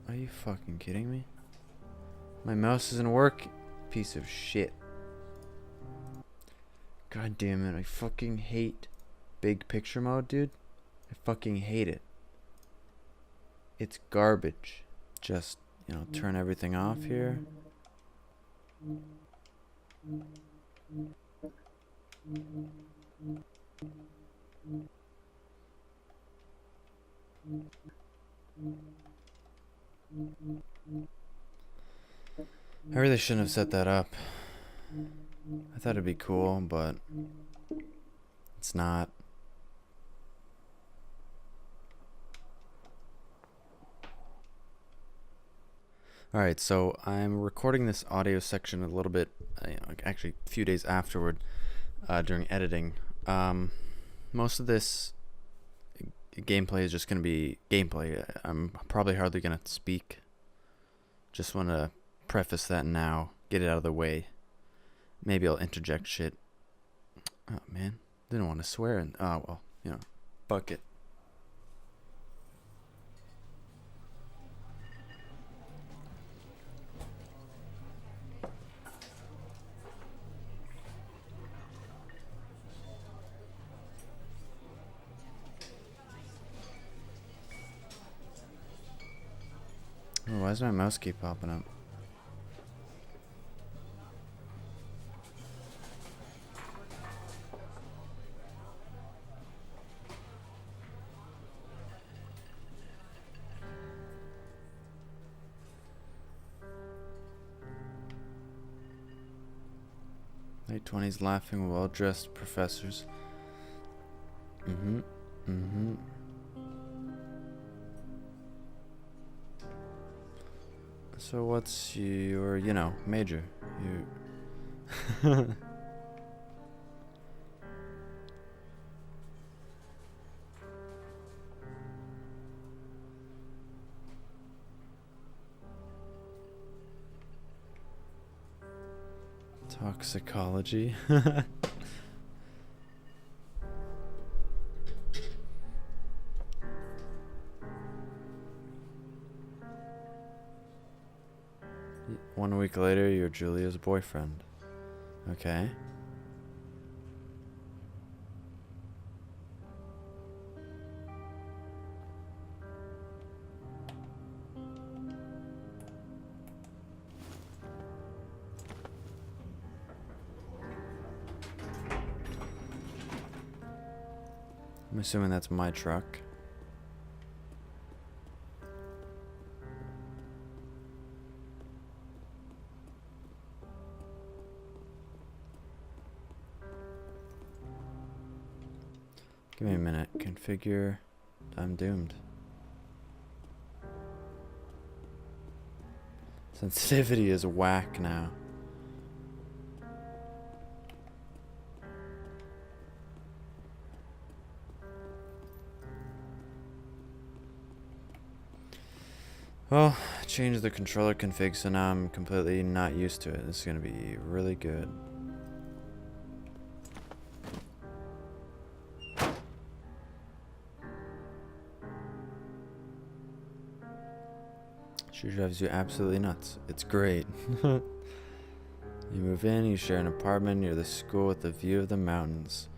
Are you fucking kidding me? My mouse doesn't work. Piece of shit. God damn it. I fucking hate big picture mode, dude. I fucking hate it. It's garbage. Just, turn everything off here. I really shouldn't have set that up. I thought it'd be cool, but it's not. Alright, so I'm recording this audio section a little bit, actually a few days afterward, during editing. Most of this gameplay is just going to be gameplay. I'm probably hardly going to speak. Just want to preface that now, get it out of the way. Maybe I'll interject shit. Oh man, didn't want to swear. Oh well, fuck it. Oh, why does my mouse keep popping up? Late 20s laughing, well-dressed professors. So what's your, major? You... Toxicology. One week later, you're Julia's boyfriend. Okay. I'm assuming that's my truck. Give me a minute. Configure. I'm doomed. Sensitivity is whack now. Well, change the controller config, so now I'm completely not used to it. This is going to be really good. She drives you absolutely nuts. It's great. You move in, you share an apartment near the school with a view of the mountains.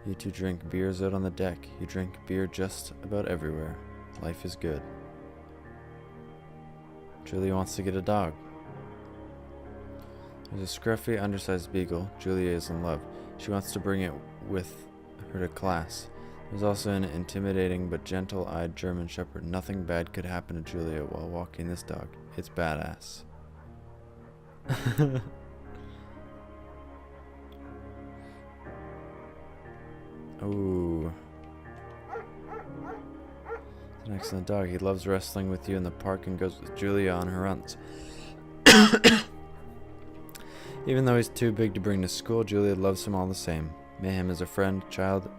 You two drink beers out on the deck. You drink beer just about everywhere. Life is good. Julia wants to get a dog. There's a scruffy, undersized beagle. Julia is in love. She wants to bring it with her to class. There's also an intimidating but gentle-eyed German shepherd. Nothing bad could happen to Julia while walking this dog. It's badass. Ooh. It's an excellent dog. He loves wrestling with you in the park and goes with Julia on her runs. Even though he's too big to bring to school, Julia loves him all the same. Mayhem is a friend, child,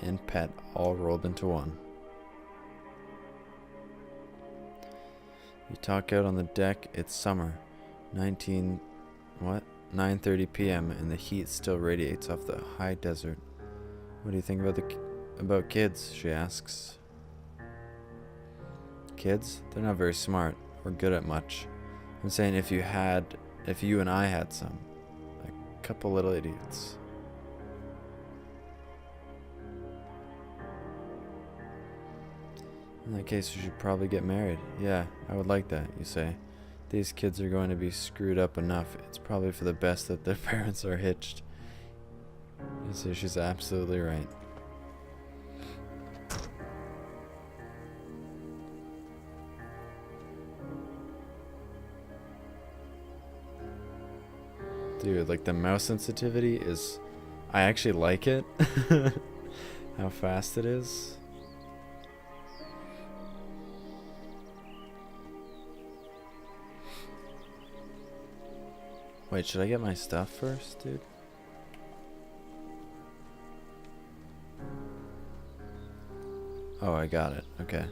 and pet all rolled into one. You talk out on the deck. It's summer. 9:30 p.m. and the heat still radiates off the high desert. What do you think about kids? She asks. Kids? They're not very smart. or good at much. I'm saying if you and I had some. A couple little idiots. In that case, we should probably get married. Yeah, I would like that, you say. These kids are going to be screwed up enough. It's probably for the best that their parents are hitched. You see, she's absolutely right. Dude, like the mouse sensitivity is... I actually like it. How fast it is. Wait, should I get my stuff first, dude? Oh, I got it. Okay.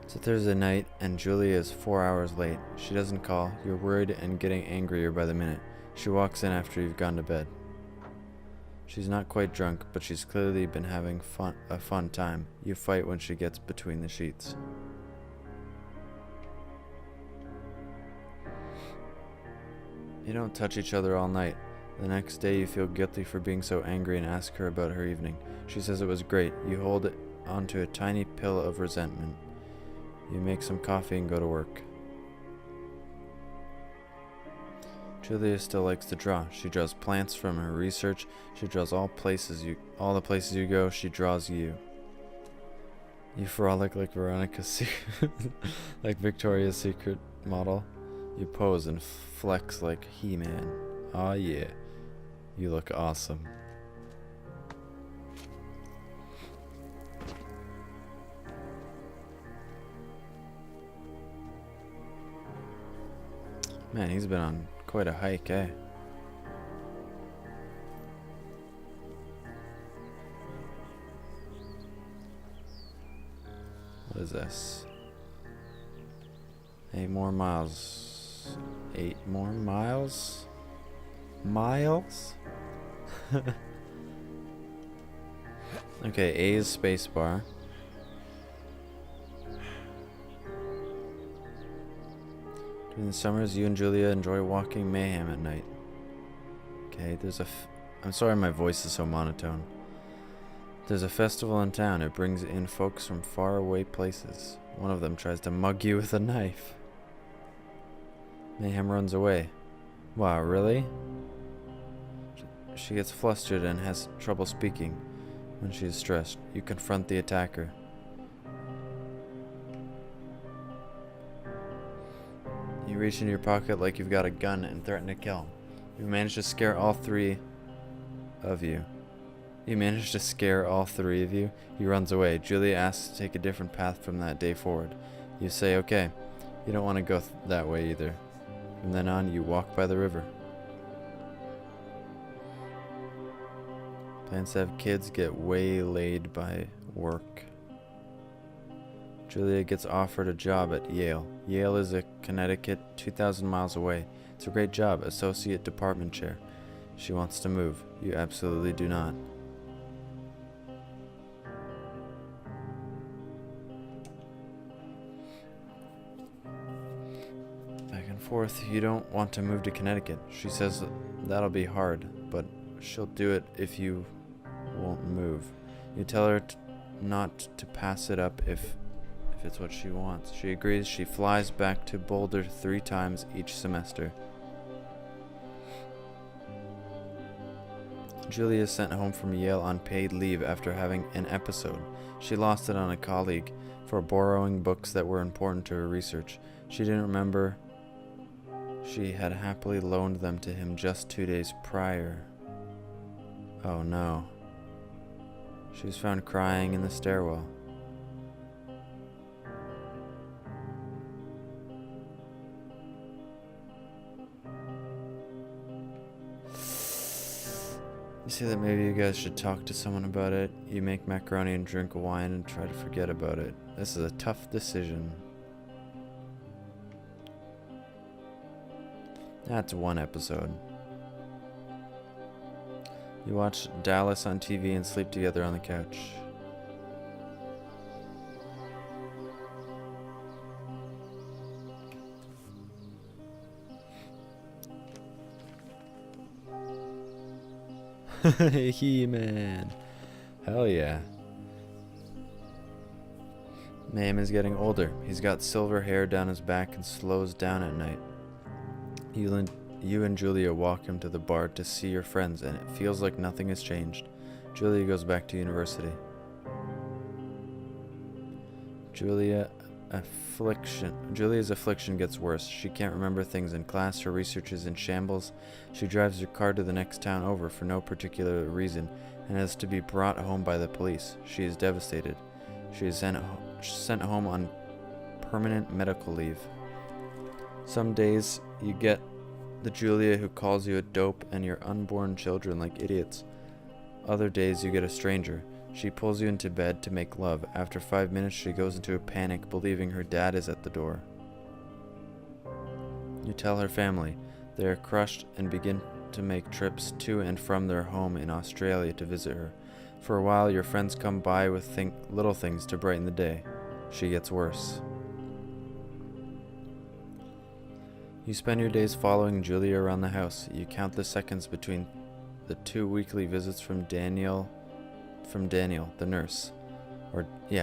It's a Thursday night, and Julia is 4 hours late. She doesn't call. You're worried and getting angrier by the minute. She walks in after you've gone to bed. She's not quite drunk, but she's clearly been having a fun time. You fight when she gets between the sheets. You don't touch each other all night. The next day you feel guilty for being so angry and ask her about her evening. She says it was great. You hold it onto a tiny pill of resentment. You make some coffee and go to work. Julia still likes to draw. She draws plants from her research. She draws all the places you go. She draws you. You frolic like like Victoria's Secret model. You pose and flex like He-Man. Aw yeah. You look awesome. Man, he's been on quite a hike, eh? What is this? 8 more miles. 8 more miles? Miles? Okay, A is spacebar. During the summers, you and Julia enjoy walking mayhem at night. Okay, I'm sorry my voice is so monotone. There's a festival in town. It brings in folks from far away places. One of them tries to mug you with a knife. Mayhem runs away. Wow, really? She gets flustered and has trouble speaking. When she is stressed, you confront the attacker. You reach into your pocket like you've got a gun and threaten to kill. You manage to scare all three of you. He runs away. Julia asks to take a different path from that day forward. You say, okay. You don't want to go that way either. From then on, you walk by the river. Plans to have kids get waylaid by work. Julia gets offered a job at Yale. Yale is a Connecticut, 2,000 miles away. It's a great job, associate department chair. She wants to move. You absolutely do not. Back and forth. You don't want to move to Connecticut. She says that'll be hard, but she'll do it if you won't move. You tell her not to pass it up if it's what she wants. She agrees. She flies back to Boulder 3 times each semester. Julia is sent home from Yale on paid leave after having an episode. She lost it on a colleague for borrowing books that were important to her research. She didn't remember she had happily loaned them to him just 2 days prior. Oh no. She was found crying in the stairwell. You say that maybe you guys should talk to someone about it. You make macaroni and drink wine and try to forget about it. This is a tough decision. That's one episode. You watch Dallas on TV and sleep together on the couch. He-Man. Hell yeah. Mayhem is getting older. He's got silver hair down his back and slows down at night. You and Julia walk him to the bar to see your friends, and it feels like nothing has changed. Julia goes back to university. Julia's affliction gets worse. She can't remember things in class. Her research is in shambles. She drives her car to the next town over for no particular reason and has to be brought home by the police. She is devastated. She is sent home on permanent medical leave. Some days you get the Julia who calls you a dope and your unborn children like idiots. Other days you get a stranger. She pulls you into bed to make love. After 5 minutes she goes into a panic, believing her dad is at the door. You tell her family. They are crushed and begin to make trips to and from their home in Australia to visit her. For a while your friends come by with little things to brighten the day. She gets worse. You spend your days following Julia around the house. You count the seconds between the 2 weekly visits from Daniel, the nurse.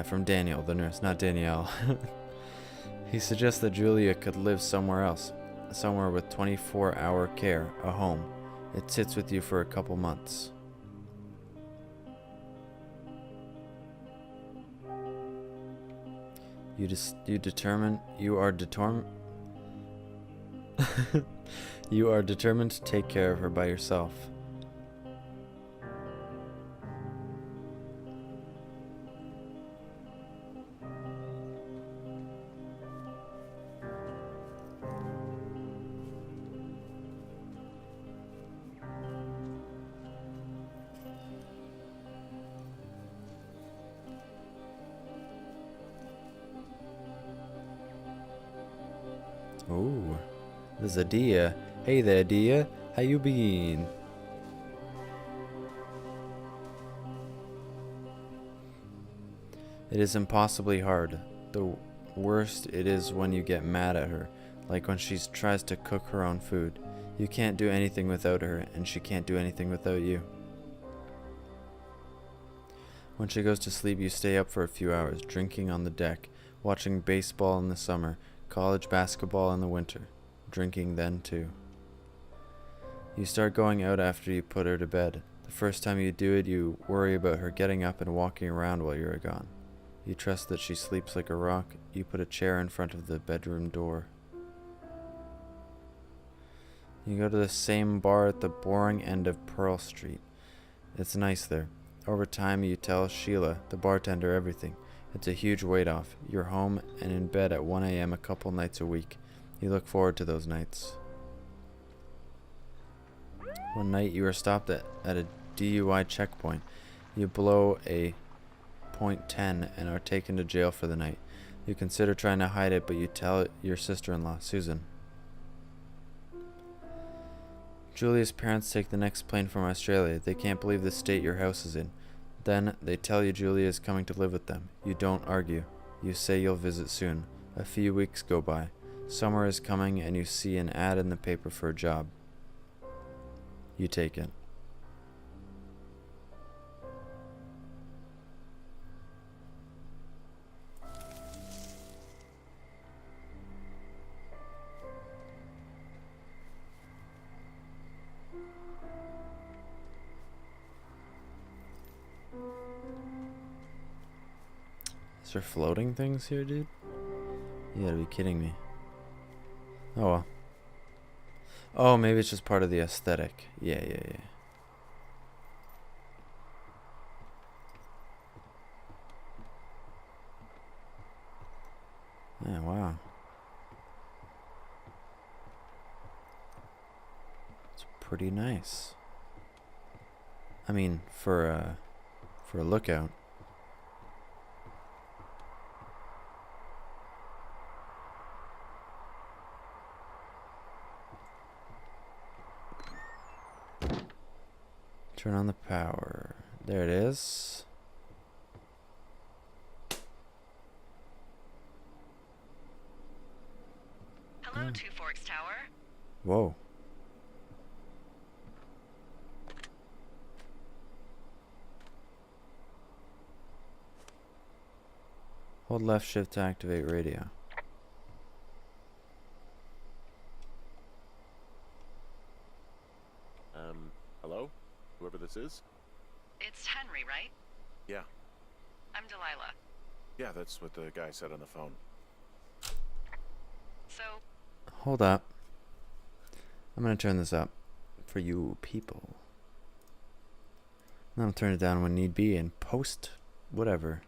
From Daniel, the nurse, not Danielle. He suggests that Julia could live somewhere else, somewhere with 24-hour care, a home. It sits with you for a couple months. You are determined to take care of her by yourself. Ooh, there's a Dia. Hey there, Dia. How you been? It is impossibly hard. The worst it is when you get mad at her, like when she tries to cook her own food. You can't do anything without her, and she can't do anything without you. When she goes to sleep, you stay up for a few hours, drinking on the deck, watching baseball in the summer, college basketball in the winter, drinking then too. You start going out after you put her to bed. The first time you do it, you worry about her getting up and walking around while you're gone. You trust that she sleeps like a rock. You put a chair in front of the bedroom door. You go to the same bar at the boring end of Pearl Street. It's nice there. Over time, you tell Sheila, the bartender, everything. It's a huge weight off. You're home and in bed at 1 a.m. a couple nights a week. You look forward to those nights. One night you are stopped at a DUI checkpoint. You blow a .10 and are taken to jail for the night. You consider trying to hide it, but you tell your sister-in-law, Susan. Julia's parents take the next plane from Australia. They can't believe the state your house is in. Then they tell you Julia is coming to live with them. You don't argue. You say you'll visit soon. A few weeks go by. Summer is coming and you see an ad in the paper for a job. You take it. Is there floating things here, dude? You gotta be kidding me. Oh well. Oh, maybe it's just part of the aesthetic. Yeah. Yeah, wow. It's pretty nice. I mean, for a lookout. Turn on the power. There it is. Hello, Two Forks Tower. Whoa. Hold left shift to activate radio. Hello? Whoever this is? It's Henry, right? Yeah. I'm Delilah. Yeah, that's what the guy said on the phone. So, Hold up. I'm gonna turn this up for you people. Then I'll turn it down when need be and post whatever.